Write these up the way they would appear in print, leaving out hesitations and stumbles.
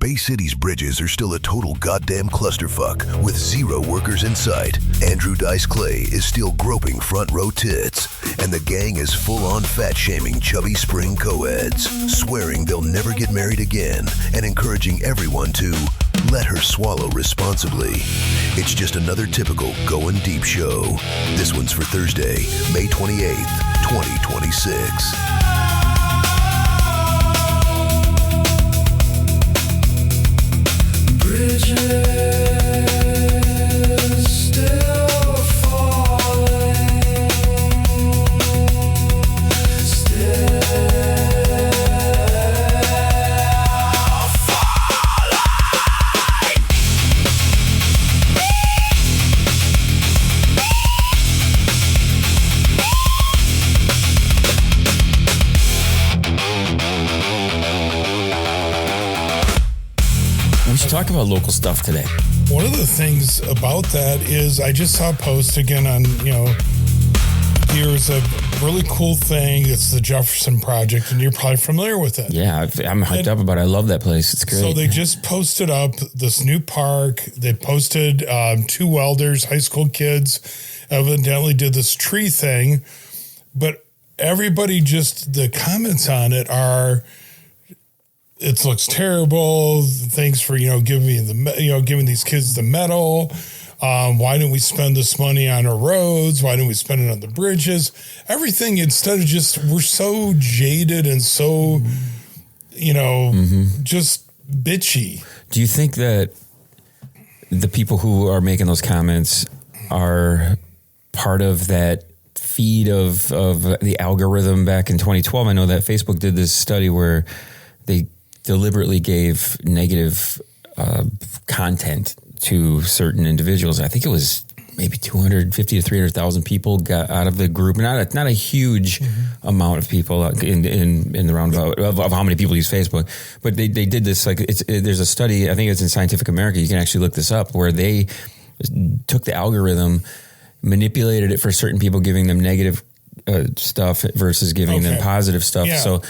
Bay City's bridges are still a total goddamn clusterfuck with 0 workers in sight. Andrew Dice Clay is still groping front row tits, and the gang is full-on fat-shaming chubby spring co-eds, swearing they'll never get married again, and encouraging everyone to let her swallow responsibly. It's just another typical Goin Deep show. This one's for Thursday, May 28th, 2026. Talk about local stuff today. One of the things about that is I just saw a post again on, here's a really cool thing. It's the Jefferson Project, and you're probably familiar with it. Yeah, I'm hyped up about it. I love that place. It's great. So they just posted up this new park. They posted 2 welders, high school kids, evidently did this tree thing. But everybody the comments on it are, it looks terrible. Thanks for, giving me giving these kids the medal. Why didn't we spend this money on our roads? Why didn't we spend it on the bridges? Everything, instead of we're so jaded and so, just bitchy. Do you think that the people who are making those comments are part of that feed of the algorithm back in 2012? I know that Facebook did this study where they deliberately gave negative content to certain individuals. I think it was maybe 250 to 300,000 people got out of the group. Not a huge amount of people in the roundabout of how many people use Facebook, but they did this. There's a study, I think it's in Scientific American. You can actually look this up, where they took the algorithm, manipulated it for certain people, giving them negative stuff versus giving them positive stuff. Yeah. So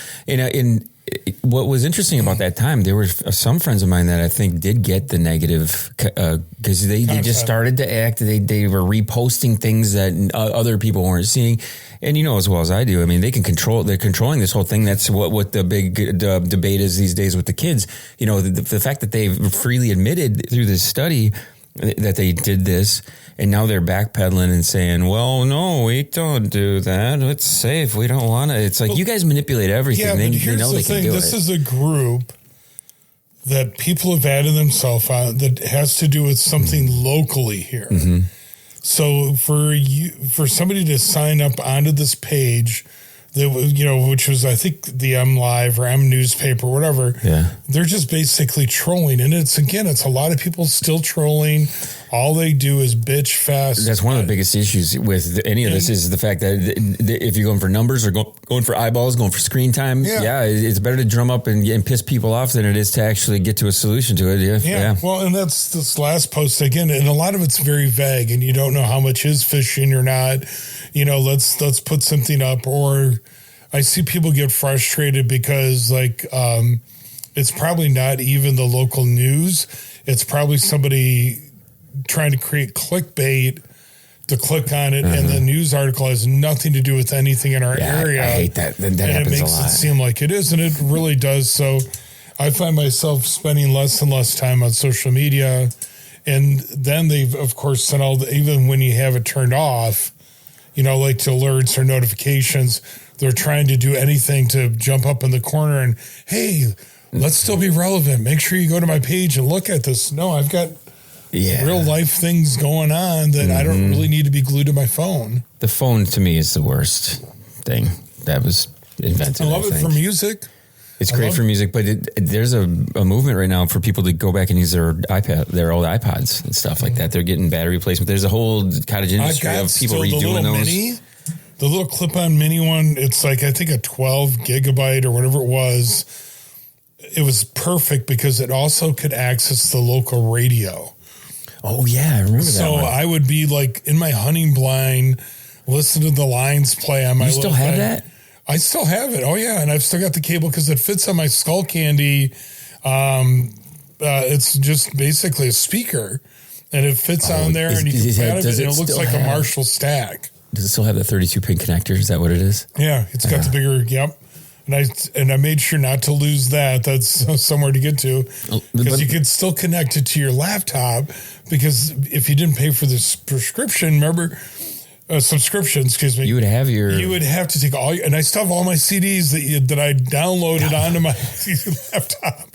what was interesting about that time, there were some friends of mine that I think did get the negative because they just started to act. They were reposting things that other people weren't seeing. And as well as I do, I mean, they're controlling this whole thing. That's what the big debate is these days with the kids. The fact that they've freely admitted through this study that they did this, and now they're backpedaling and saying, well, no, we don't do that. It's safe. We don't want to. It's like, you guys manipulate everything. Yeah, but here's the thing. This is a group that people have added themselves on that has to do with something locally here. Mm-hmm. So for somebody to sign up onto this page, which was, I think, the M Live or M Newspaper, whatever. Yeah. They're just basically trolling. And it's a lot of people still trolling. All they do is bitch fest. That's one of the biggest issues with any of this is the fact that if you're going for numbers or going for eyeballs, going for screen time, it's better to drum up and piss people off than it is to actually get to a solution to it. Yeah. Well, and that's this last post again, and a lot of it's very vague, and you don't know how much is phishing or not. Let's put something up, or I see people get frustrated because it's probably not even the local news. It's probably somebody trying to create clickbait to click on it, and the news article has nothing to do with anything in our area. I hate that. That and happens it makes a lot. it seem like it is, and it really does. So I find myself spending less and less time on social media, and then they've, of course, sent even when you have it turned off, like to alerts or notifications, they're trying to do anything to jump up in the corner and, hey, let's still be relevant. Make sure you go to my page and look at this. No, I've got real life things going on that I don't really need to be glued to my phone. The phone to me is the worst thing that was invented. I love it for music. It's great for music, but there's a movement right now for people to go back and use their old iPods and stuff like that. They're getting battery replacement. There's a whole cottage industry of people redoing those. The little clip-on mini one, it's I think a 12 gigabyte or whatever it was. It was perfect because it also could access the local radio. Oh, yeah, I remember that. So I would be in my hunting blind, listen to the lines play on my You still have that? I still have it. Oh, yeah. And I've still got the cable because it fits on my Skull Candy It's just basically a speaker, and it fits on there, and you can grab it, and it looks like a Marshall stack. Does it still have the 32-pin connector? Is that what it is? Yeah, it's got the bigger. Yep. And I made sure not to lose that. That's somewhere to get to, because you could still connect it to your laptop. Because if you didn't pay for this prescription, remember, subscription, excuse me, you would have to take and I still have all my CDs that I downloaded onto my laptop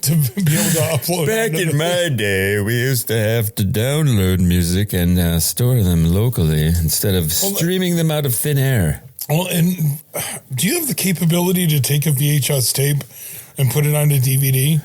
to be able to upload. Back in my day, we used to have to download music and store them locally instead of streaming them out of thin air. Well, and do you have the capability to take a VHS tape and put it onto DVD?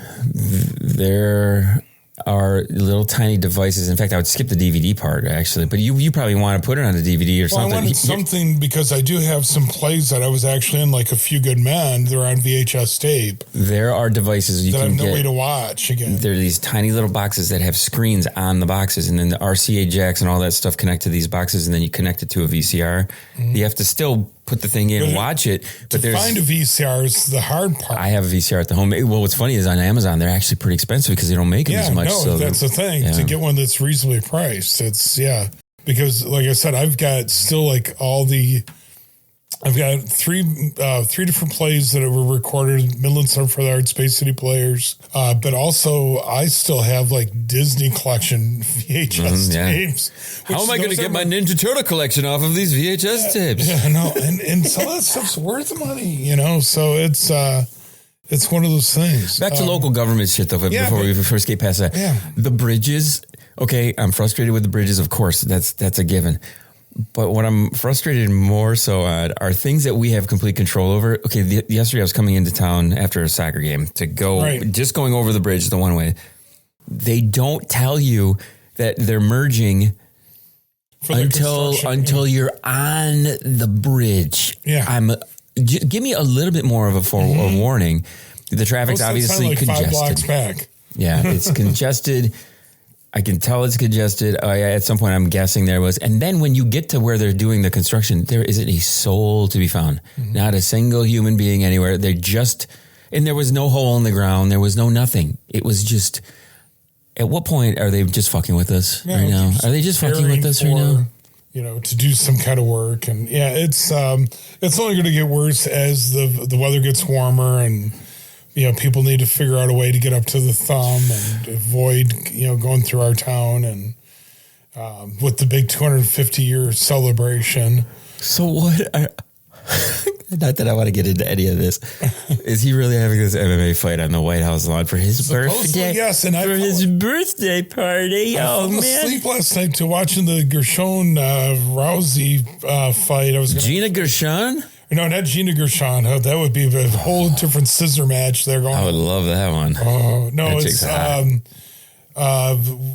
There are little tiny devices. In fact, I would skip the DVD part, actually. But you probably want to put it on a DVD or something. I wanted something because I do have some plays that I was actually in, like A Few Good Men. They're on VHS tape. There are devices you can get. I have no way to watch again. There are these tiny little boxes that have screens on the boxes, and then the RCA jacks and all that stuff connect to these boxes, and then you connect it to a VCR. Mm-hmm. You have to still put the thing in and watch it. But to find a VCR is the hard part. I have a VCR at the home. Well, what's funny is on Amazon, they're actually pretty expensive because they don't make them as much. No, so that's the thing. Yeah. To get one that's reasonably priced, because like I said, I've got still I've got three different plays that were recorded, Midland Center for the Arts, Bay City Players, but also I still have like Disney collection VHS tapes. How am I going to get my Ninja Turtle collection off of these VHS tapes? Yeah, no, and some of that stuff's worth money, so it's one of those things. Back to local government shit, though, before we first get past that. Yeah. The bridges, okay, I'm frustrated with the bridges, of course, that's a given. But what I'm frustrated more so at are things that we have complete control over. Okay, yesterday I was coming into town after a soccer game to go, just going over the bridge the one way. They don't tell you that they're merging until you're on the bridge. Yeah. Give me a little bit more of a warning. The traffic's obviously congested. 5 blocks back. Yeah, it's congested. I can tell it's congested. At some point, I'm guessing there was. And then when you get to where they're doing the construction, there isn't a soul to be found. Mm-hmm. Not a single human being anywhere. And there was no hole in the ground. There was no nothing. It was just, at what point are they just fucking with us right now? Are they just fucking with us right now? To do some kind of work. And it's only going to get worse as the weather gets warmer and, people need to figure out a way to get up to the thumb and avoid, going through our town and with the big 250-year celebration. So what? Not that I want to get into any of this. Is he really having this MMA fight on the White House lawn for his birthday? Yes, and his birthday party. I fell asleep last night to watching the Gershon Rousey fight. Gina Gershon? No, not Gina Gershon. that would be a whole different scissor match there going. I would love that one. Oh, no, it's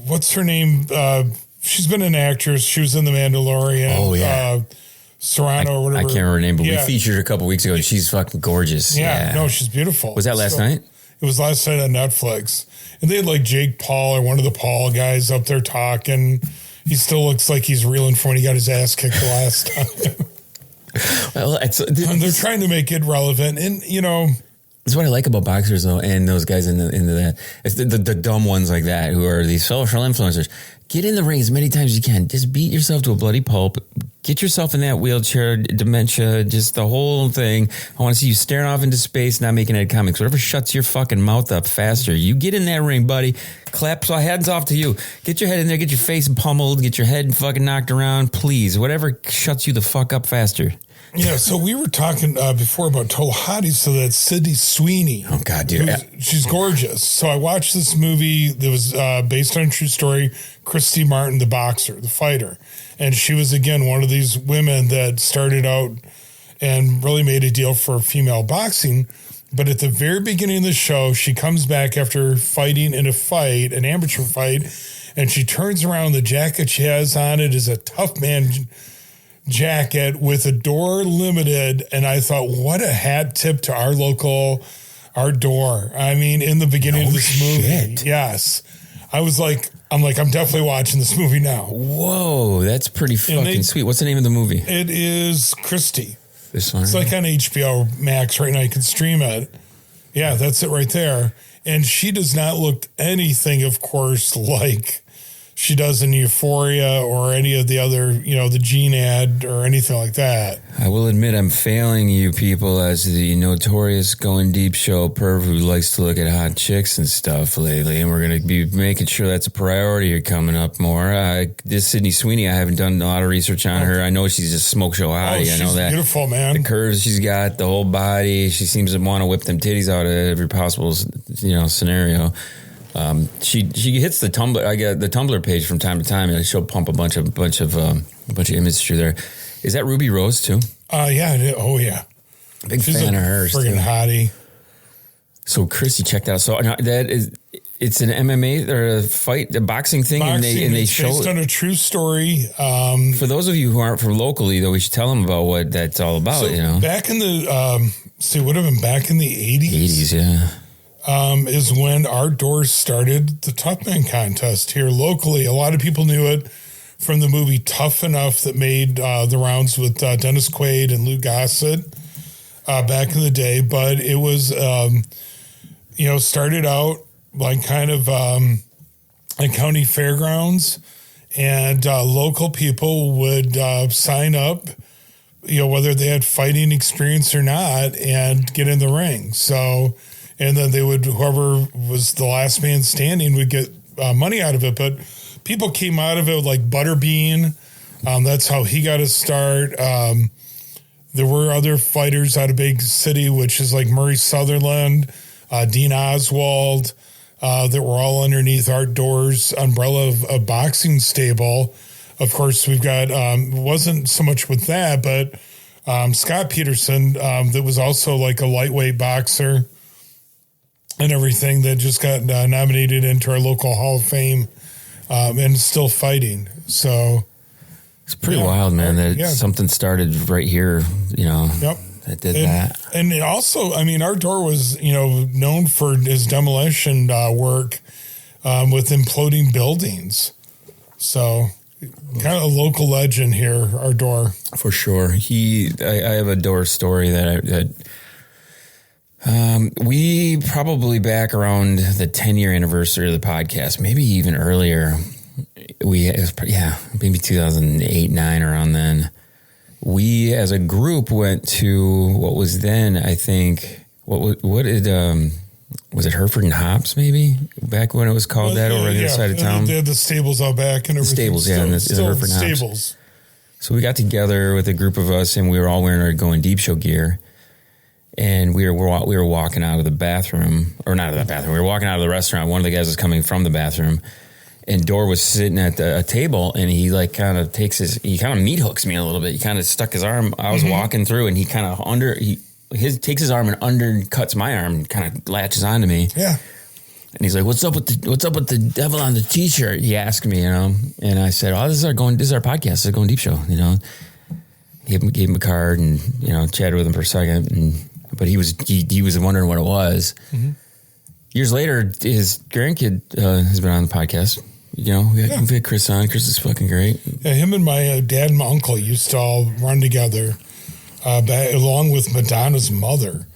what's her name? She's been an actress. She was in The Mandalorian. Oh, yeah. Serrano or whatever. I can't remember her name, but we featured her a couple weeks ago, and she's fucking gorgeous. Yeah, no, she's beautiful. Was that last night? It was last night on Netflix. And they had like Jake Paul or one of the Paul guys up there talking. He still looks like he's reeling from when he got his ass kicked the last time. Well, they're trying to make it relevant, and that's what I like about boxers, though, and those guys into that. It's the dumb ones like that who are these social influencers. Get in the ring as many times as you can. Just beat yourself to a bloody pulp. Get yourself in that wheelchair, dementia, just the whole thing. I want to see you staring off into space, not making any comics. Whatever shuts your fucking mouth up faster. You get in that ring, buddy. Clap, so hands off to you. Get your head in there, get your face pummeled, get your head fucking knocked around, please. Whatever shuts you the fuck up faster. Yeah, so we were talking before about total hotties, so that's Sydney Sweeney. Oh, God, dude. She's gorgeous. So I watched this movie that was based on a true story, Christy Martin, the boxer, the fighter. And she was, again, one of these women that started out and really made a deal for female boxing. But at the very beginning of the show, she comes back after fighting in an amateur fight, and she turns around. The jacket she has on it is a Tough Man jacket with a door limited, and I thought, what a hat tip to our door. I mean, in the beginning of this movie, yes, I'm definitely watching this movie now. Whoa, that's pretty fucking sweet. What's the name of the movie? It is Christy. This one, it's like on HBO Max right now. You can stream it. Yeah, that's it right there. And she does not look anything, of course, like she does in Euphoria or any of the other, the Gene ad or anything like that. I will admit I'm failing you people as the notorious Going Deep show perv who likes to look at hot chicks and stuff lately, and we're going to be making sure that's a priority coming up more. This Sydney Sweeney, I haven't done a lot of research on her. I know she's just smoke show hottie. She's I know that. Beautiful, man. The curves she's got, the whole body. She seems to want to whip them titties out of every possible, scenario. She hits the Tumblr. I get the Tumblr page from time to time, and she'll pump a bunch of images through there. Is that Ruby Rose too? Yeah. Oh yeah. Big She's fan of hers. Friggin' hottie. So Chrissy, check that out. So now it's an MMA or a fight, a boxing thing, and they show based on a true story. For those of you who aren't from locally, though, we should tell them about what that's all about. Back in the would have been back in the 80s. 80s, yeah. Is when our doors started the Tough Man contest here locally. A lot of people knew it from the movie Tough Enough that made the rounds with Dennis Quaid and Lou Gossett back in the day. But it was, started out like kind of like county fairgrounds, and local people would sign up, whether they had fighting experience or not, and get in the ring. So... And then whoever was the last man standing would get money out of it. But people came out of it like Butterbean. That's how he got his start. There were other fighters out of Big City, which is like Murray Sutherland, Dean Oswald, that were all underneath Art Door's umbrella of a boxing stable. Of course, we've got, wasn't so much with that, but Scott Peterson, that was also like a lightweight boxer. And everything that just got nominated into our local Hall of Fame and still fighting. So it's pretty wild, man, that something started right here, Yep. that did that. And also, Art Door was, known for his demolition work with imploding buildings. So kind of a local legend here, Art Door. For sure. I have a Door story that we probably back around the 10-year anniversary of the podcast, maybe even earlier. Maybe 2008, 9 around then. We as a group went to what was then, I think, was it Hereford and Hops maybe back when it was called that over on the other side of town? They had the stables out back and everything. Stables, yeah, and the Hereford and Hops. Stables. So we got together with a group of us, and we were all wearing our Going Deep show gear. And we were walking out of the bathroom, or not out of the bathroom. We were walking out of the restaurant. One of the guys was coming from the bathroom, and Dor was sitting at a table, and he like kind of meat hooks me a little bit. He kind of stuck his arm. I was walking through, and he kind of takes his arm and undercuts my arm, and kind of latches onto me. Yeah. And he's like, "What's up with the devil on the t-shirt?" He asked me, and I said, "Oh, this is our podcast. This is a Going Deep show." Gave him a card, and chatted with him for a second, but he was wondering what it was. Mm-hmm. Years later, his grandkid has been on the podcast. We had Chris on. Chris is fucking great. Yeah, him and my dad and my uncle used to all run together, along with Madonna's mother.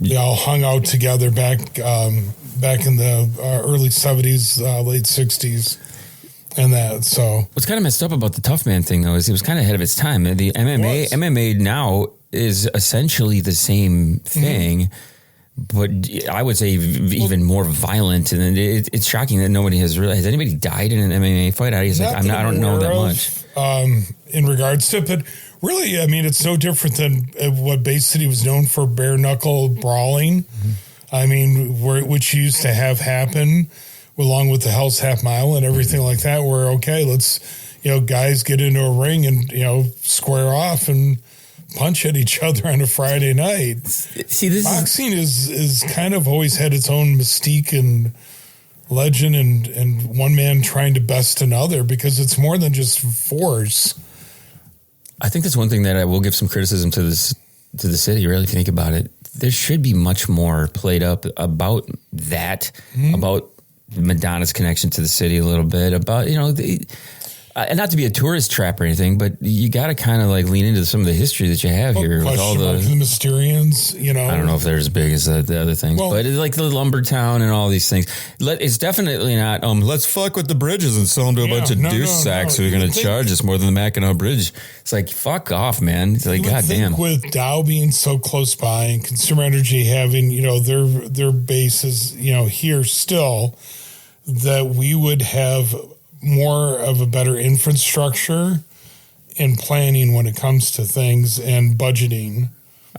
They all hung out together back in the early 70s, late 60s. And that, so. What's kind of messed up about the Tough Man thing, though, is it was kind of ahead of its time. The MMA now is essentially the same thing, but I would say even more violent. And it's shocking that nobody has anybody died in an MMA fight? I don't know that much. In regards to it, but really, it's no different than what Bay City was known for, bare knuckle brawling. Mm-hmm. Which used to have happen along with the Hell's Half Mile and everything like that, where, okay, let's, guys get into a ring and, square off and punch at each other on a Friday night. See, boxing is kind of always had its own mystique and legend and one man trying to best another, because it's more than just force. I think that's one thing that I will give some criticism to the city, really, if you think about it. There should be much more played up about that, about Madonna's connection to the city a little bit, about, And not to be a tourist trap or anything, but you got to kind of like lean into some of the history that you have here with all the Mysterians, you know. I don't know if they're as big as the other things, but it's like the lumber town and all these things. It's definitely not, let's fuck with the bridges and sell them to a bunch of douche sacks who are going to charge us more than the Mackinac Bridge. It's like, fuck off, man. It's like, goddamn. With Dow being so close by and Consumer Energy having, you know, their bases, you know, here still, that we would have more of a better infrastructure and planning when it comes to things and budgeting.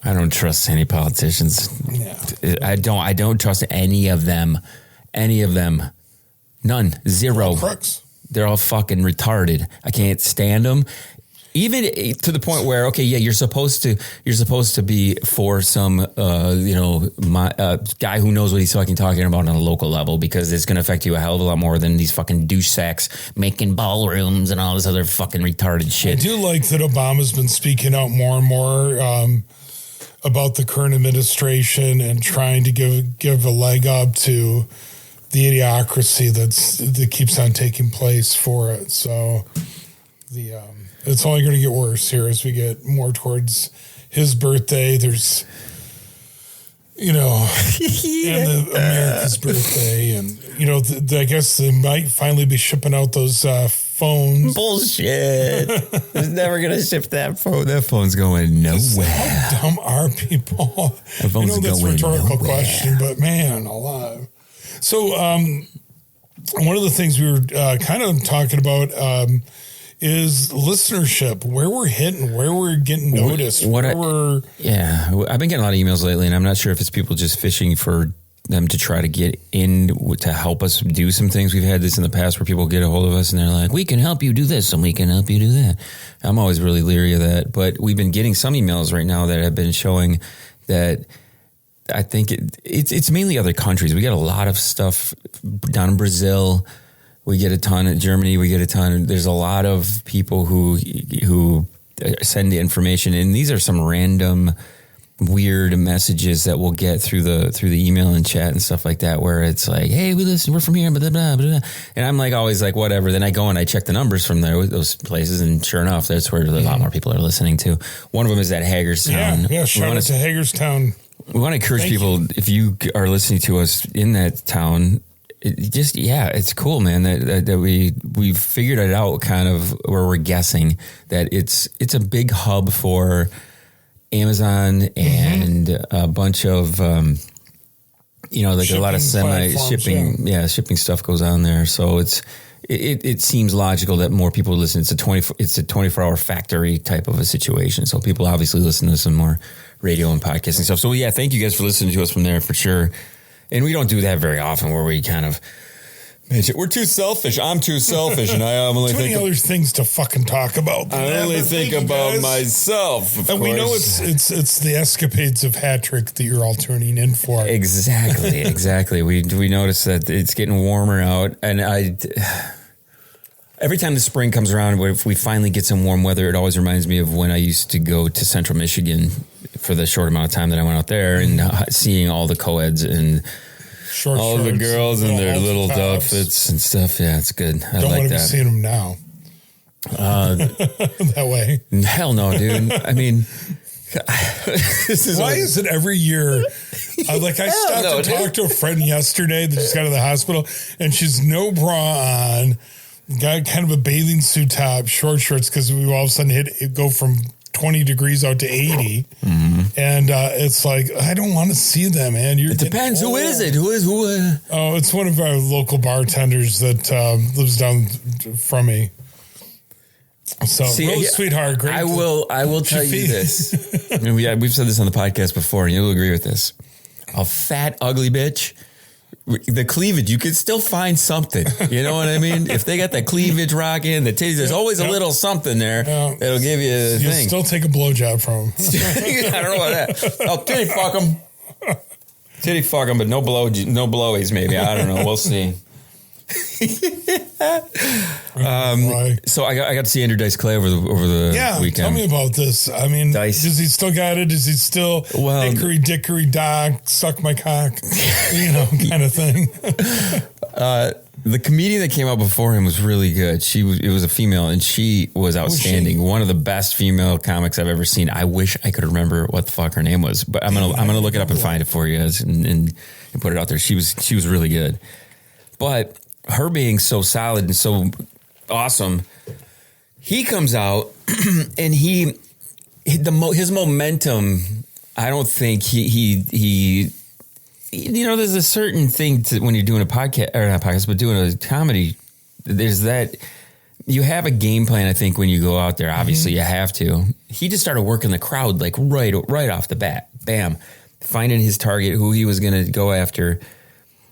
I don't trust any politicians. Yeah. I don't trust any of them. None. Zero. Crooks. They're all fucking retarded. I can't stand them. Even to the point where, okay, yeah, you're supposed to be for some, guy who knows what he's fucking talking about on a local level, because it's going to affect you a hell of a lot more than these fucking douche sacks making ballrooms and all this other fucking retarded shit. I do like that Obama's been speaking out more and more about the current administration and trying to give a leg up to the idiocracy that keeps on taking place for it. So it's only going to get worse here as we get more towards his birthday. There's, and America's birthday, and I guess they might finally be shipping out those phones. Bullshit! It's never going to ship that phone. That phone's going nowhere. How dumb are people? That phone's that's a rhetorical nowhere. question, but man, alive. So, one of the things we were kind of talking about is listenership, where we're hitting, where we're getting noticed. I've been getting a lot of emails lately, and I'm not sure if it's people just fishing for them to try to get in to help us do some things. We've had this in the past where people get a hold of us and they're like, we can help you do this and we can help you do that. I'm always really leery of that, but we've been getting some emails right now that have been showing that I think it's mainly other countries. We get a lot of stuff down in Brazil. We get a ton in Germany. We get a ton. There's a lot of people who send the information, and these are some random weird messages that we'll get through the email and chat and stuff like that, where it's like, hey, we listen, we're from here, blah, blah, blah, blah. And I'm like always like, whatever. Then I go and I check the numbers from those places, and sure enough, that's where a lot more people are listening to. One of them is at Hagerstown. Yeah, shout out to Hagerstown. We want to encourage people, if you are listening to us in that town, it's cool, man, that we've figured it out kind of where we're guessing that it's a big hub for Amazon and a bunch of, like shipping a lot of shipping, shipping stuff goes on there. So it seems logical that more people listen. It's a 24-hour factory type of a situation. So people obviously listen to some more radio and podcasting stuff. So yeah, thank you guys for listening to us from there for sure. And we don't do that very often, where we kind of mention we're too selfish. I'm too selfish, and I only too many other things to fucking talk about. I only think about myself, of and course. We know it's the escapades of Patrick that you're all tuning in for. Exactly. We notice that it's getting warmer out, and every time the spring comes around, if we finally get some warm weather, it always reminds me of when I used to go to Central Michigan for the short amount of time that I went out there, and seeing all the co-eds and all the girls in their little outfits and stuff. Yeah, it's good. I like that. Don't want to be seeing them now. That way. Hell no, dude. I mean, why is it every year? I stopped to talk to a friend yesterday that just got out of the hospital, and she's no bra on, got kind of a bathing suit top, short shorts, because we all of a sudden go from 20 degrees out to 80. Mm-hmm. And it's like, I don't want to see them, man. It depends. Who is it? Who? Oh, it's one of our local bartenders that lives down from me. So, sweetheart, great. I will tell you this. I mean, we've said this on the podcast before, and you'll agree with this. A fat, ugly bitch, the cleavage, you can still find something. You know what I mean? If they got the cleavage rocking, the titties, there's always a little something there that'll give you a thing. You'll still take a blowjob from them. I don't know about that. Oh, titty fuck them. Titty fuck them, but no blowies maybe. I don't know. We'll see. So I got to see Andrew Dice Clay over the weekend. Tell me about this. I mean, Dice. Does he still got it? Is he still hickory dickory dock, suck my cock, kind of thing? The comedian that came out before him was really good. It was a female, and she was outstanding. One of the best female comics I've ever seen. I wish I could remember what the fuck her name was, but I'm gonna look it up and find it for you and put it out there. She was really good, but her being so solid and so awesome, he comes out and his momentum. I don't think he. You know, there's a certain thing to when you're doing a podcast, or not a podcast, but doing a comedy. There's that you have a game plan. I think when you go out there, obviously you have to. He just started working the crowd like right off the bat. Bam, finding his target, who he was going to go after,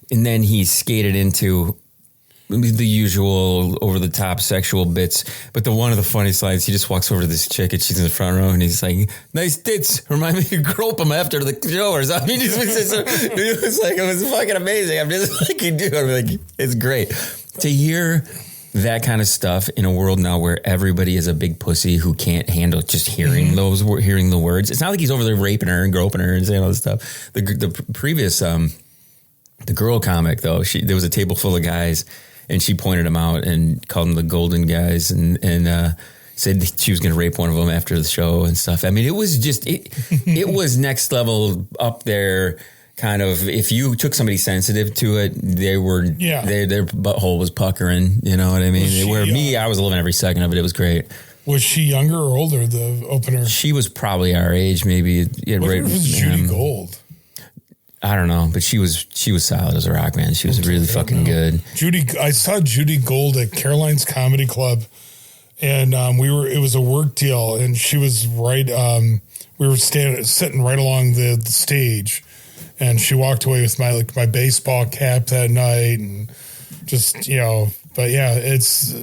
and then he skated into the usual over the top sexual bits. But one of the funniest lines, he just walks over to this chick and she's in the front row and he's like, "Nice tits. Remind me to grope them after the show," or something. It was fucking amazing. I'm just like, dude, I'm like, it's great to hear that kind of stuff in a world now where everybody is a big pussy who can't handle just hearing hearing the words. It's not like he's over there raping her and groping her and saying all this stuff. The previous, the girl comic though, there was a table full of guys. And she pointed them out and called them the golden guys and said she was going to rape one of them after the show and stuff. I mean, it was just, it was next level up there kind of, if you took somebody sensitive to it, their butthole was puckering, you know what I mean? I was living every second of it. It was great. Was she younger or older, the opener? She was probably our age, maybe. What was Judy Gold? I don't know, but she was solid as a rock, man. She was really fucking good. I saw Judy Gold at Caroline's Comedy Club, and it was a work deal, and she was right. We were sitting right along the stage, and she walked away with my baseball cap that night, and just But yeah, it's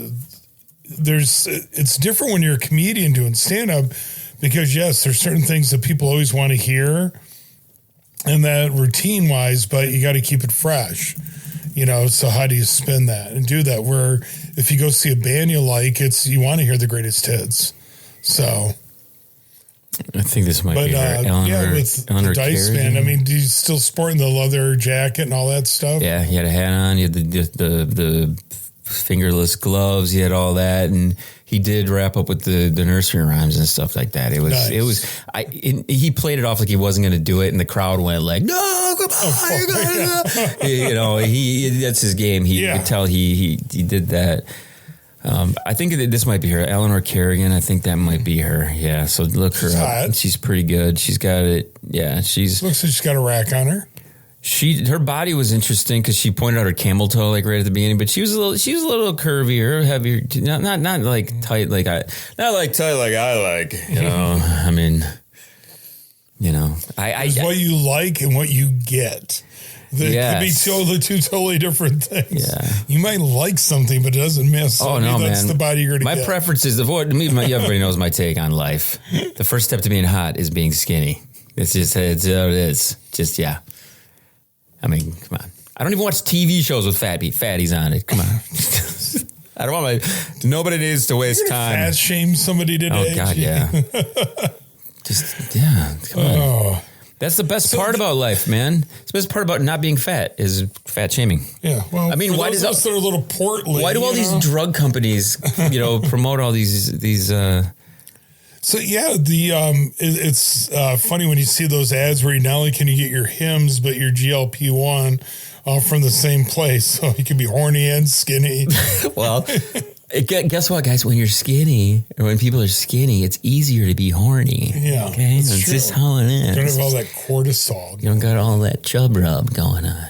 different when you're a comedian doing stand up, because yes, there's certain things that people always want to hear. And that routine wise, but you got to keep it fresh, so how do you spin that and do that? Where if you go see a band you like, you want to hear the greatest hits. So I think this might be with the Dice band. I mean, do you still sporting the leather jacket and all that stuff? Yeah, he had a hat on, he had the fingerless gloves, he had all that, and he did wrap up with the nursery rhymes and stuff like that. He played it off like he wasn't going to do it, and the crowd went like, "No, come on, you gotta." That's his game. You could tell he did that. I think this might be her, Eleanor Kerrigan. I think that might be her. Yeah, so look her up. She's pretty good. She's got it. Yeah, looks like she's got a rack on her. Her body was interesting because she pointed out her camel toe like right at the beginning, but she was a little curvier, heavier, not like tight like I like. I mean, it's what you like and what you get. Could be two totally different things. Yeah. You might like something, but it doesn't miss. Oh no, that's the body you're gonna get. My preference is everybody knows my take on life. The first step to being hot is being skinny. It's how it is. Just I mean, come on. I don't even watch TV shows with fatties on it. Come on. I don't want nobody needs to waste time. Fat shame somebody today. Oh, God, yeah. Come on. That's the best part about life, man. It's the best part about not being fat is fat shaming. Yeah. Well, I mean, why does that little portly? Why do all these drug companies, promote all these So yeah, it's funny when you see those ads where not only can you get your Hims, but your GLP-1 from the same place. So you can be horny and skinny. Well, guess what, guys? When you're skinny, or when people are skinny, it's easier to be horny. Yeah, okay, that's just how it is. You don't have all that cortisol. You don't got all that chub rub going on.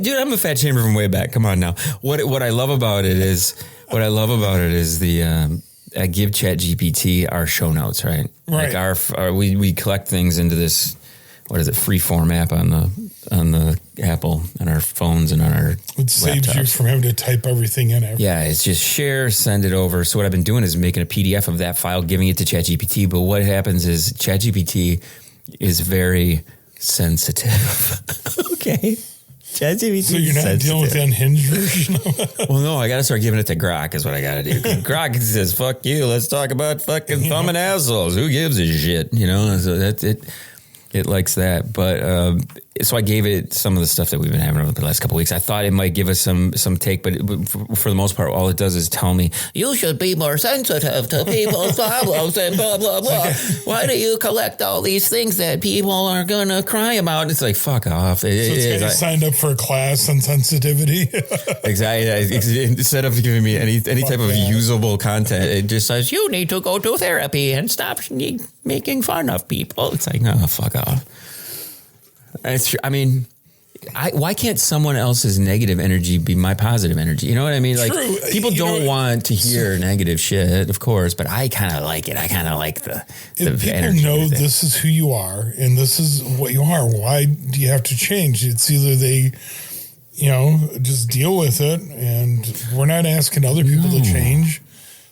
Dude, I'm a fat shamer from way back. Come on now. What I love about it is the I give ChatGPT our show notes, right? Right. Like we collect things into this, what is it, freeform app on the Apple on our phones and on our It saves laptops. You from having to type everything in. Yeah, it's just share, send it over. So what I've been doing is making a PDF of that file, giving it to ChatGPT. But what happens is ChatGPT is very sensitive. Okay. ChatGPT. So you're not dealing with the unhinged version of it? Well, no, I got to start giving it to Grok is what I got to do. Grok says, "Fuck you. Let's talk about fucking thumbing assholes. Who gives a shit?" So that's it. It likes that. But so I gave it some of the stuff that we've been having over the last couple of weeks. I thought it might give us some take, but for the most part, all it does is tell me, you should be more sensitive to people's problems and blah, blah, blah. Why do you collect all these things that people are going to cry about? And it's like, fuck off. I signed up for a class on sensitivity. Exactly. Instead of giving me any type of usable content, it just says, you need to go to therapy and stop making fun of people. It's like, no, fuck off. It's true. I mean, why can't someone else's negative energy be my positive energy? You know what I mean? Like, true. People don't want to hear negative shit, of course, but I kind of like it. I kind of like the people energy. Know this is who you are and this is what you are. Why do you have to change? It's either they, just deal with it, and we're not asking other people to change.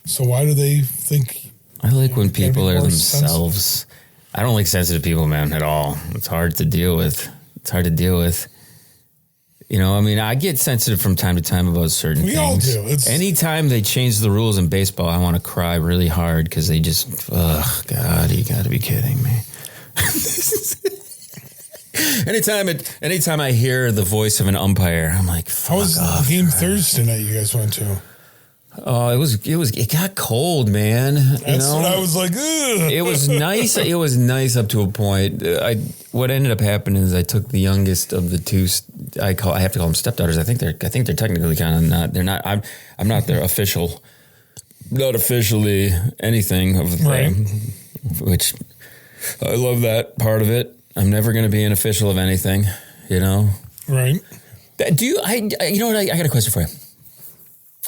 So why do they think? I like when people are themselves. Sensitive. I don't like sensitive people, man, at all. It's hard to deal with. I get sensitive from time to time about certain things. We all do. Anytime they change the rules in baseball, I want to cry really hard because they just, God, you got to be kidding me. Anytime I hear the voice of an umpire, I'm like, fuck off. How was the game Thursday night you guys went to? Oh, it got cold, man. That's what I was like, ugh. It was nice. It was nice up to a point. What ended up happening is I took the youngest of the two. I have to call them stepdaughters. I think they're technically kind of not. They're not. I'm not their official. Not officially anything of the thing. Which I love that part of it. I'm never going to be an official of anything. Right. Do you? You know what? I got a question for you.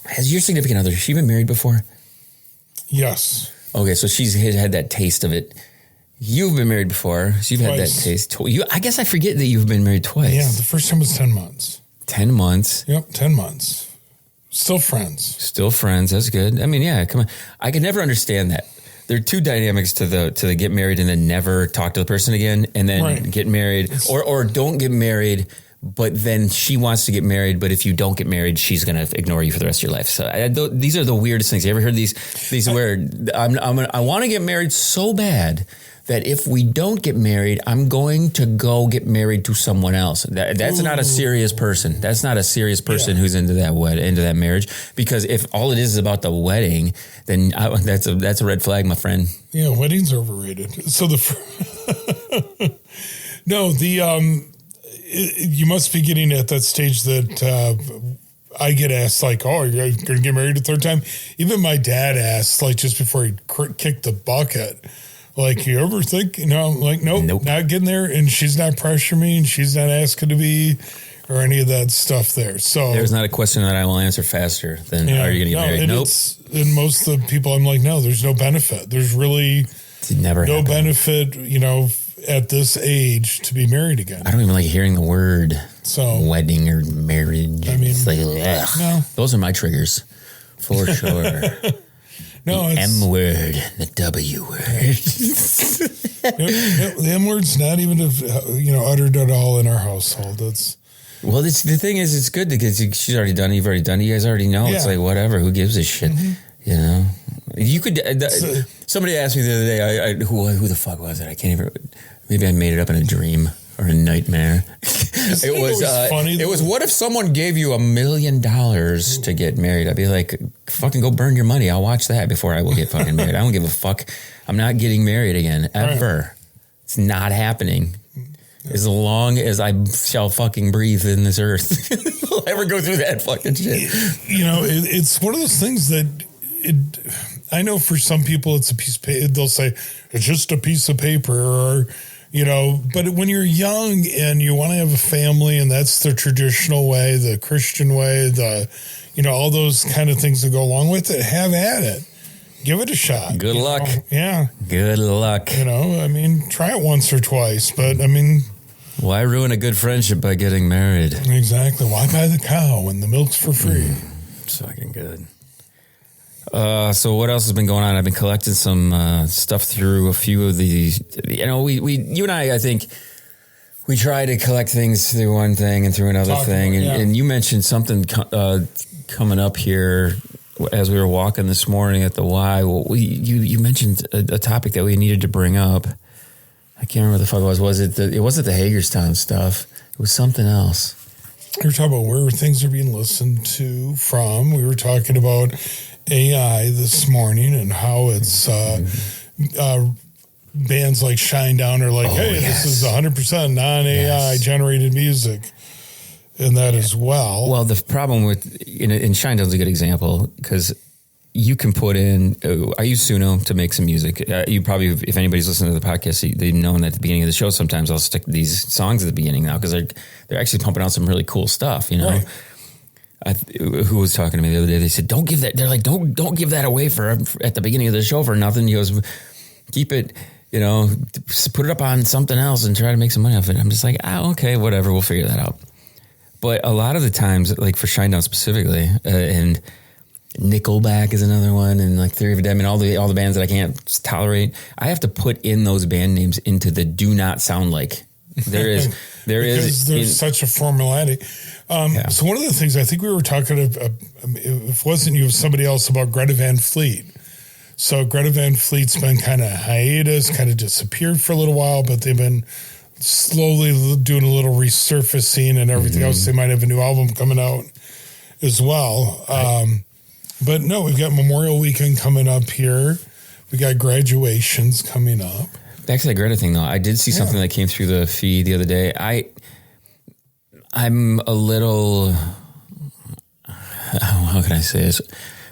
Has your significant other, has she been married before? Yes. Okay, so she's had that taste of it. You've been married before, so you've had that taste. I guess I forget that you've been married twice. Yeah, the first time was 10 months. 10 months? Yep, 10 months. Still friends. That's good. I mean, yeah, come on. I can never understand that. There are two dynamics to the get married and then never talk to the person again, and then get married, or don't get married, but then she wants to get married, but if you don't get married, she's going to ignore you for the rest of your life. So these are the weirdest things. You ever heard these where I want to get married so bad that if we don't get married, I'm going to go get married to someone else. That's not a serious person. That's not a serious person who's into that marriage. Because if all it is about the wedding, then that's a red flag, my friend. Yeah, weddings are overrated. So you must be getting at that stage that I get asked, like, oh, you're going to get married a third time? Even my dad asked, like, just before he kicked the bucket, like, you ever think, I'm like, nope, not getting there. And she's not pressuring me and she's not asking to be or any of that stuff there. So there's not a question that I will answer faster than, are you going to get married? Nope. And most of the people, I'm like, no, there's no benefit. There's really no benefit, at this age to be married again. I don't even like hearing the word wedding or marriage. I mean, it's like, no. Those are my triggers for sure. The M word, the W word. The M word's not even uttered at all in our household. Well, the thing is, it's good because she's already done it. You've already done it. You guys already know. Yeah. It's like, whatever. Who gives a shit? Mm-hmm. You could. Somebody asked me the other day, who the fuck was it? I can't even. Maybe I made it up in a dream or a nightmare. It was funny. It was, what if someone gave you $1 million to get married? I'd be like, fucking go burn your money. I'll watch that before I will get fucking married. I don't give a fuck. I'm not getting married again ever. Right. It's not happening. As long as I shall fucking breathe in this earth, I'll ever go through that fucking shit. It's one of those things that. I know for some people it's a piece of paper. They'll say it's just a piece of paper, or but when you're young and you want to have a family, and that's the traditional way, the Christian way, all those kind of things that go along with it, have at it. Give it a shot. Good luck. Yeah. Good luck. Try it once or twice, but why ruin a good friendship by getting married? Exactly. Why buy the cow when the milk's for free? It's fucking good. So what else has been going on? I've been collecting some stuff through a few of these. You and I think we try to collect things through one thing and through another thing. And you mentioned something coming up here as we were walking this morning at the Y. Well, you mentioned a topic that we needed to bring up. I can't remember what the fuck it was. It wasn't the Hagerstown stuff. It was something else. We were talking about where things are being listened to from. We were talking about AI this morning and how it's bands like Shinedown are like, hey, yes. this is 100% non-AI generated music. And that as well. Well, the problem with, and Shinedown's a good example because you can put in, I use Suno to make some music. You probably, if anybody's listening to the podcast, they've known that at the beginning of the show, sometimes I'll stick these songs at the beginning now because they're actually pumping out some really cool stuff, Right. Who was talking to me the other day? They said, don't give that. They're like, don't give that away for at the beginning of the show for nothing. He goes, keep it, put it up on something else and try to make some money off it. I'm just like, okay, whatever. We'll figure that out. But a lot of the times, like for Shinedown specifically, and Nickelback is another one, and like Theory of a Dead Man, all the bands that I can't tolerate, I have to put in those band names into the do not sound like. There's such a formality. So one of the things I think we were talking about, if it wasn't you, it was somebody else, about Greta Van Fleet. So Greta Van Fleet's been kind of hiatus, kind of disappeared for a little while, but they've been slowly doing a little resurfacing and everything else. They might have a new album coming out as well. But no, we've got Memorial Weekend coming up here. We got graduations coming up. Back to that Greta thing, though. I did see something that came through the feed the other day. I'm a little, how can I say this?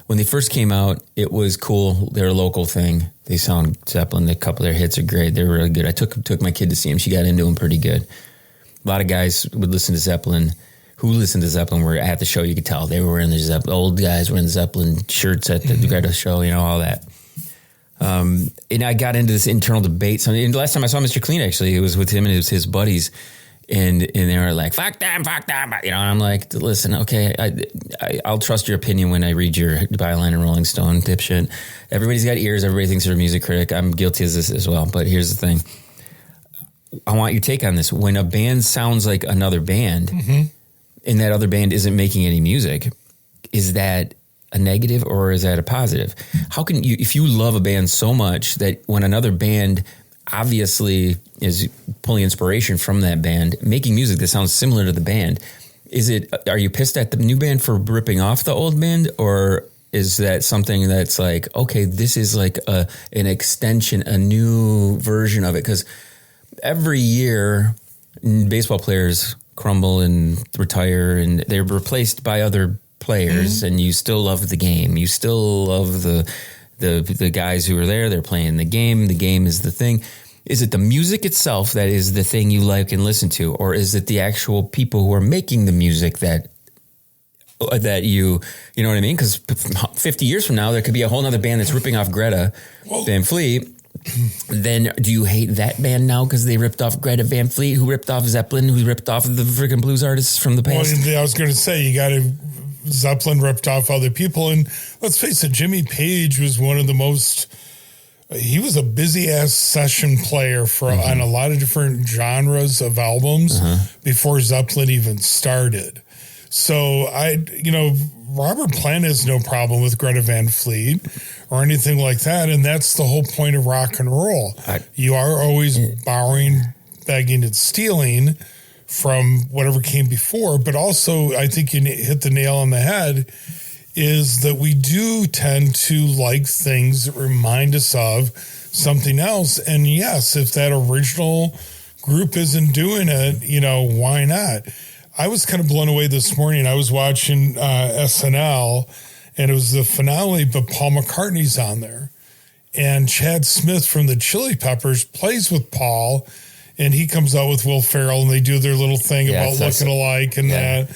When they first came out, it was cool. They're a local thing. They sound Zeppelin. A couple of their hits are great. They're really good. I took my kid to see them. She got into them pretty good. A lot of guys would listen to Zeppelin. Who listened to Zeppelin were at the show. You could tell they were wearing the old guys wearing the Zeppelin shirts at the Greta show. All that. And I got into this internal debate. So, and last time I saw Mr. Clean, actually, it was with him and it was his buddies. And they were like, fuck them. And I'm like, listen, okay, I'll trust your opinion when I read your byline in Rolling Stone, dipshit. Everybody's got ears. Everybody thinks they're a music critic. I'm guilty of this as well. But here's the thing. I want your take on this. When a band sounds like another band and that other band isn't making any music, is that a negative or is that a positive? How can you, if you love a band so much that when another band obviously is pulling inspiration from that band, making music that sounds similar to the band, are you pissed at the new band for ripping off the old band, or is that something that's like, okay, this is like an extension, a new version of it? Because every year baseball players crumble and retire and they're replaced by other players, and you still love the game. You still love the guys who are there. They're playing the game. The game is the thing. Is it the music itself that is the thing you like and listen to, or is it the actual people who are making the music that you know what I mean? Because 50 years from now, there could be a whole other band that's ripping off Greta Van Fleet. Then do you hate that band now because they ripped off Greta Van Fleet, who ripped off Zeppelin, who ripped off the freaking blues artists from the past? Well, I was going to say, Zeppelin ripped off other people. And let's face it, Jimmy Page was one of the most, he was a busy ass session player on a lot of different genres of albums before Zeppelin even started. So Robert Plant has no problem with Greta Van Fleet or anything like that. And that's the whole point of rock and roll. You are always borrowing, begging, and stealing from whatever came before. But also, I think you hit the nail on the head, is that we do tend to like things that remind us of something else. And yes, if that original group isn't doing it, why not? I was kind of blown away this morning. I was watching SNL, and it was the finale, but Paul McCartney's on there. And Chad Smith from the Chili Peppers plays with Paul, and he comes out with Will Ferrell, and they do their little thing about looking alike and that.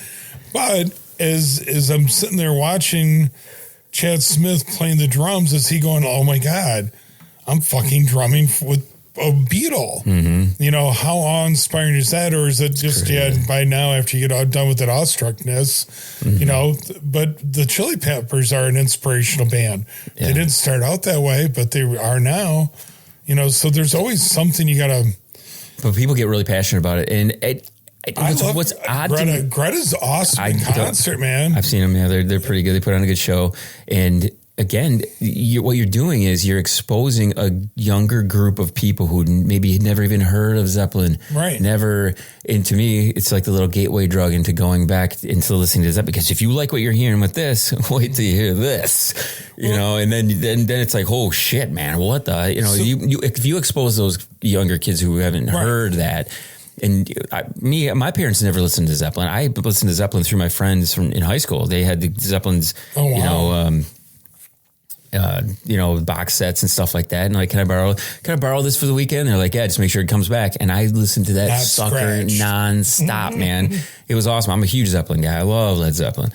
But as I'm sitting there watching Chad Smith playing the drums, is he going, oh my God, I'm fucking drumming with a Beatle. How awe-inspiring is that? Or is it just by now, after you get done with that awestruckness, but the Chili Peppers are an inspirational band. They didn't start out that way, but they are now, so there's always something you gotta. But people get really passionate about it, and what's odd Greta's awesome in concert, man. I've seen them. Yeah, they're pretty good. They put on a good show, and again, what you're doing is you're exposing a younger group of people who maybe had never even heard of Zeppelin. Right. Never. And to me, it's like the little gateway drug into going back into listening to Zeppelin. Because if you like what you're hearing with this, wait till you hear this, and then it's like, oh shit, man, what the, if you expose those younger kids who haven't heard that. And my parents never listened to Zeppelin. I listened to Zeppelin through my friends in high school. They had the Zeppelins, box sets and stuff like that. And like, can I borrow this for the weekend? They're like, yeah, just make sure it comes back. And I listened to that sucker nonstop, man. It was awesome. I'm a huge Zeppelin guy. I love Led Zeppelin.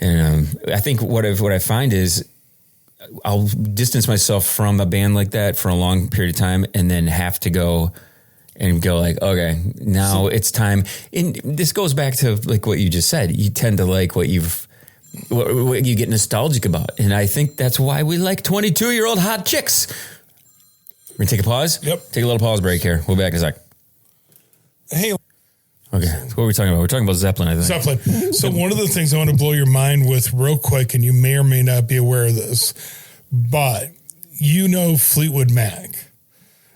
And I think what I find is I'll distance myself from a band like that for a long period of time and then have to go like, okay, now it's time. And this goes back to like what you just said. You tend to like what you get nostalgic about. And I think that's why we like 22-year-old hot chicks. We're going to take a pause? Yep. Take a little pause break here. We'll be back in a sec. Hey. Okay. So what are we talking about? We're talking about Zeppelin, I think. Zeppelin. So one of the things I want to blow your mind with real quick, and you may or may not be aware of this, but Fleetwood Mac.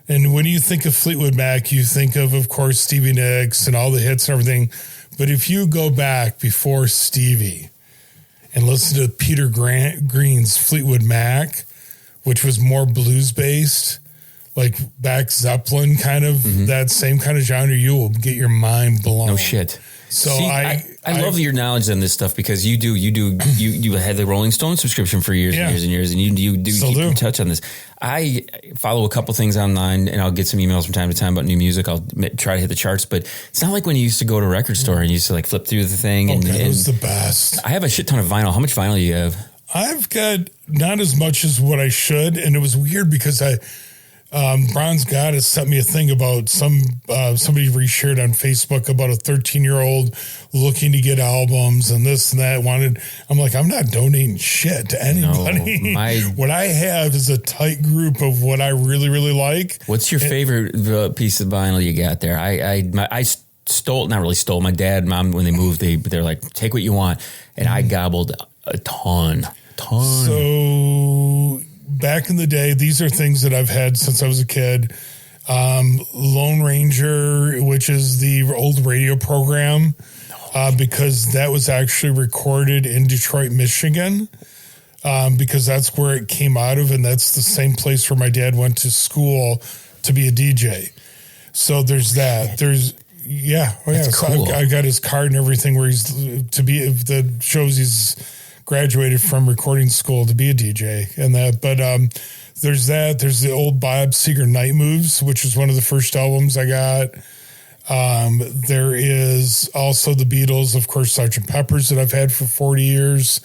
And when you think of Fleetwood Mac, you think of course, Stevie Nicks and all the hits and everything. But if you go back before Stevie and listen to Peter Green's Fleetwood Mac, which was more blues-based, like back Zeppelin kind of, that same kind of genre, you will get your mind blown. No shit. So see, I love your knowledge on this stuff because you had the Rolling Stone subscription for years and years and years, and you do keep in touch on this. I follow a couple things online, and I'll get some emails from time to time about new music. I'll try to hit the charts, but it's not like when you used to go to a record store and you used to like flip through the thing. And it was the best. I have a shit ton of vinyl. How much vinyl do you have? I've got not as much as what I should, and it was weird because Bronze Goddess sent me a thing about somebody reshared on Facebook about a 13-year-old looking to get albums and this and that. I'm like, I'm not donating shit to anybody. No, what I have is a tight group of what I really, really like. What's your favorite piece of vinyl you got there? I stole, not really stole, my dad and mom, when they moved, they're like, take what you want. And I gobbled a ton. So back in the day, these are things that I've had since I was a kid. Lone Ranger, which is the old radio program, because that was actually recorded in Detroit, Michigan, because that's where it came out of, and that's the same place where my dad went to school to be a DJ. So there's that. Cool. So I got his card and everything where that shows he's graduated from recording school to be a DJ and that. But there's that. There's the old Bob Seger Night Moves, which is one of the first albums I got. There is also the Beatles, of course, Sgt. Pepper's that I've had for 40 years.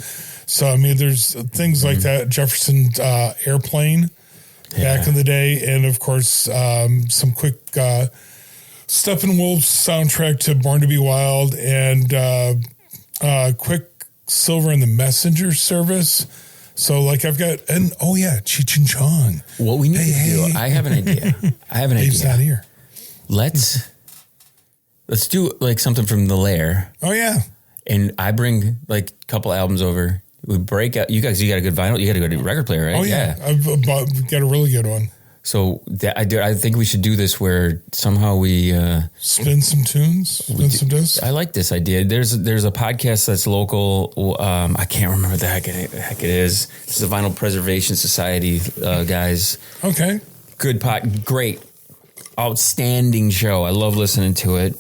So, I mean, there's things like that. Jefferson Airplane back in the day. And, of course, some quick Steppenwolf's soundtrack to Born to Be Wild and Quicksilver and the Messenger Service. So, like, I've got, and Cheech and Chong. What we need to do, I have an idea. Dave's not here. Let's do like something from the Lair. Oh, yeah. And I bring like a couple albums over. We break out. You got a good vinyl. You got a good record player, right? Oh, yeah. I've got a really good one. So I think we should do this where somehow we spin some tunes, some discs. I like this idea. There's a podcast that's local. I can't remember the heck it is. It's the Vinyl Preservation Society guys. Okay, good great, outstanding show. I love listening to it.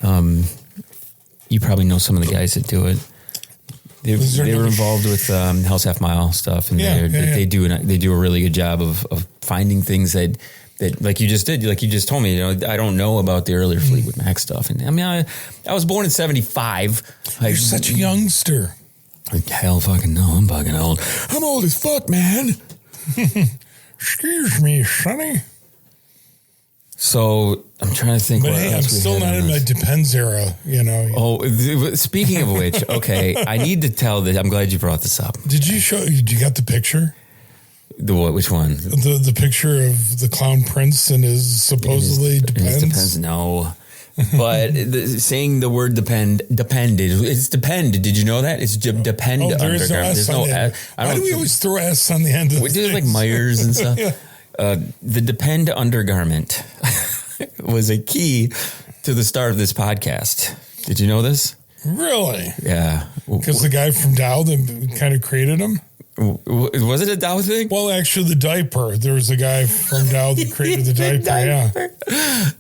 You probably know some of the guys that do it. They were involved with Hell's Half Mile stuff, and they do a really good job of finding things that like you just did, like you just told me. I don't know about the earlier Fleetwood Mac stuff, and I mean I was born in '75. You're such a youngster. Hell, fucking no, I'm fucking old. I'm old as fuck, man. Excuse me, Sonny. So I'm trying to think. But hey, I'm still not in my Depends era, Oh, speaking of which, okay, I need to tell that. I'm glad you brought this up. Did you got the picture? The what? Which one? The picture of the Clown Prince and his supposedly Depends. No. But saying the word depended. It's depend. Did you know that? It's depend. Oh, there is no S on the end. Why do we always throw S on the end of the We do like Myers and stuff. Yeah. The depend undergarment was a key to the start of this podcast. Did you know this? Really? Yeah. Because the guy from Dow that kind of created him? Was it a Dow thing? Well, actually, the diaper. There was a guy from Dow that created the diaper. Yeah.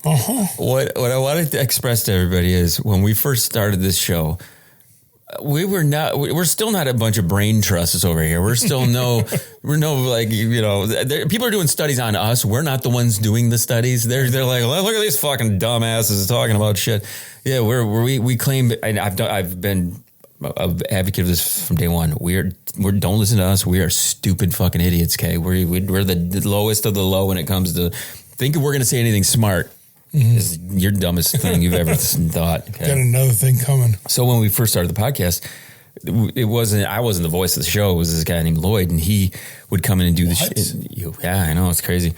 Uh-huh. What I wanted to express to everybody is when we first started this show, we're still not a bunch of brain trusts over here. We're still people are doing studies on us. We're not the ones doing the studies. They're like, well, look at these fucking dumbasses talking about shit. Yeah, we claim, and I've been an advocate of this from day one. We're don't listen to us. We are stupid fucking idiots. Okay, we're the lowest of the low when it comes to thinking we're going to say anything smart. Is your dumbest thing you've ever thought. Okay? Got another thing coming. So when we first started the podcast, I wasn't the voice of the show. It was this guy named Lloyd, and he would come in and do the shit. Yeah, I know, it's crazy.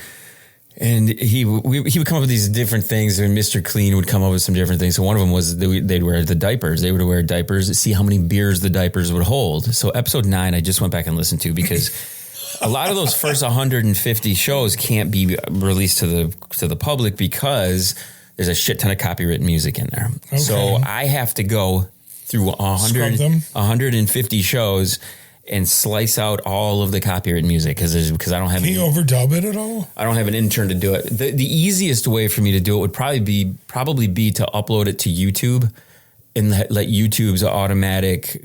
And he would come up with these different things, and Mr. Clean would come up with some different things. So one of them was they'd wear the diapers. They would wear diapers to see how many beers the diapers would hold. So episode 9, I just went back and listened to because a lot of those first 150 shows can't be released to the public because there's a shit ton of copyrighted music in there. Okay. So I have to go through 150 shows and slice out all of the copyrighted music because I don't have. Can you overdub it at all? I don't have an intern to do it. The easiest way for me to do it would probably be to upload it to YouTube and let YouTube's automatic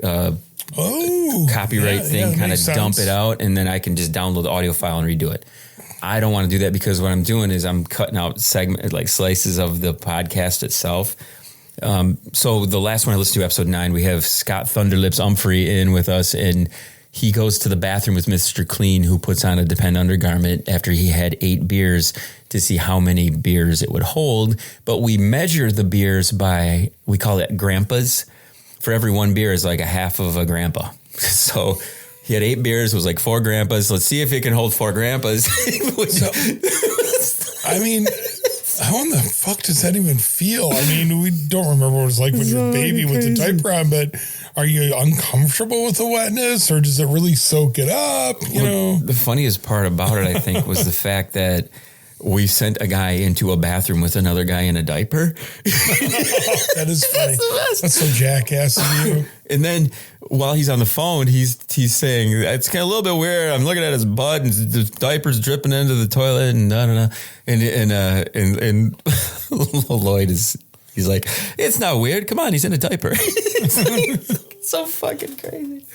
copyright thing kind of dump it out, and then I can just download the audio file and redo it. I don't want to do that because what I'm doing is I'm cutting out slices of the podcast itself. So the last one I listened to, episode 9, we have Scott Thunderlips Umphrey in with us, and he goes to the bathroom with Mr. Clean, who puts on a Depend undergarment after he had 8 beers to see how many beers it would hold. But we measure the beers by, we call it grandpas. For every 1 beer is like a half of a grandpa. So he had 8 beers, was like 4 grandpas. Let's see if it can hold 4 grandpas. I mean, how in the fuck does that even feel? I mean, we don't remember what it was like when you're a baby with the diaper on, but are you uncomfortable with the wetness, or does it really soak it up? You know, the funniest part about it, I think, was the fact that we sent a guy into a bathroom with another guy in a diaper. That is funny. That's so jackass of you. And then while he's on the phone, he's saying, it's kind of a little bit weird. I'm looking at his butt and the diaper's dripping into the toilet and da da da. And Lloyd he's like, it's not weird. Come on, he's in a diaper. It's so fucking crazy.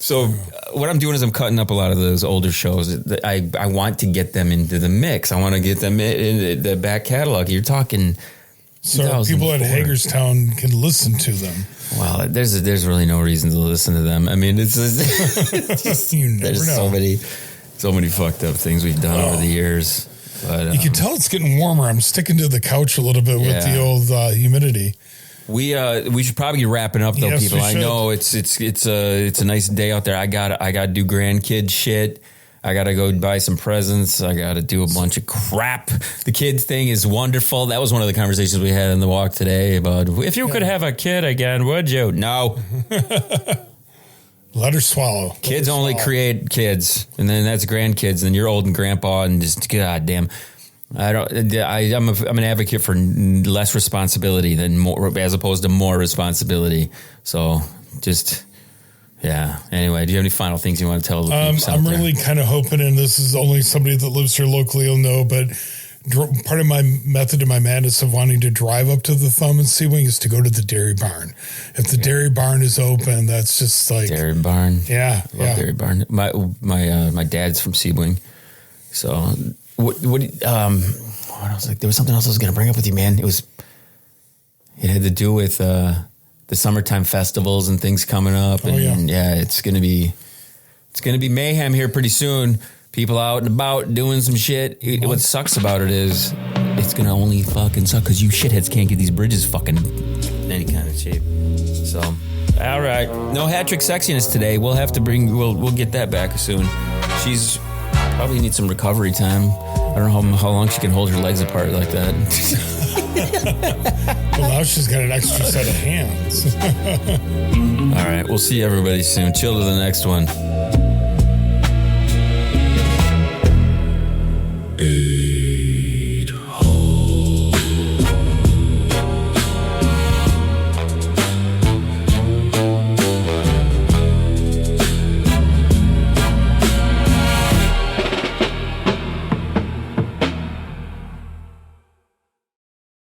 So what I'm doing is I'm cutting up a lot of those older shows. I want to get them into the mix. I want to get them in the back catalog. You're talking. So people at Hagerstown can listen to them. Well, there's really no reason to listen to them. I mean, it's just, you never there's know. so many fucked up things we've done over the years. But you can tell it's getting warmer. I'm sticking to the couch a little bit with the old humidity. We should probably be wrapping up though, people. I know it's a nice day out there. I gotta do grandkid shit. I gotta go buy some presents. I gotta do a bunch of crap. The kids thing is wonderful. That was one of the conversations we had in the walk today about if you could have a kid again, would you? No. Let her swallow. Kids only create kids, and then that's grandkids. And you're old and grandpa, and just goddamn. I'm an advocate for less responsibility than more, as opposed to more responsibility. So just, yeah. Anyway, do you have any final things you want to tell the people? I'm really kind of hoping, and this is only somebody that lives here locally will know, but part of my method to my madness of wanting to drive up to the Thumb and Seawing is to go to the Dairy Barn. If the Dairy Barn is open, that's just like Dairy Barn. Yeah, Dairy Barn. My dad's from Seawing, so. What else? There was something else I was going to bring up with you, man. It had to do with the summertime festivals and things coming up, and it's going to be mayhem here pretty soon. People out and about doing some shit. What sucks about it is it's going to only fucking suck because you shitheads can't get these bridges fucking in any kind of shape. So, all right, no hat trick sexiness today. We'll have to we'll get that back soon. She's probably needs some recovery time. I don't know how long she can hold her legs apart like that. Well, now she's got an extra set of hands. All right. We'll see everybody soon. Chill to the next one.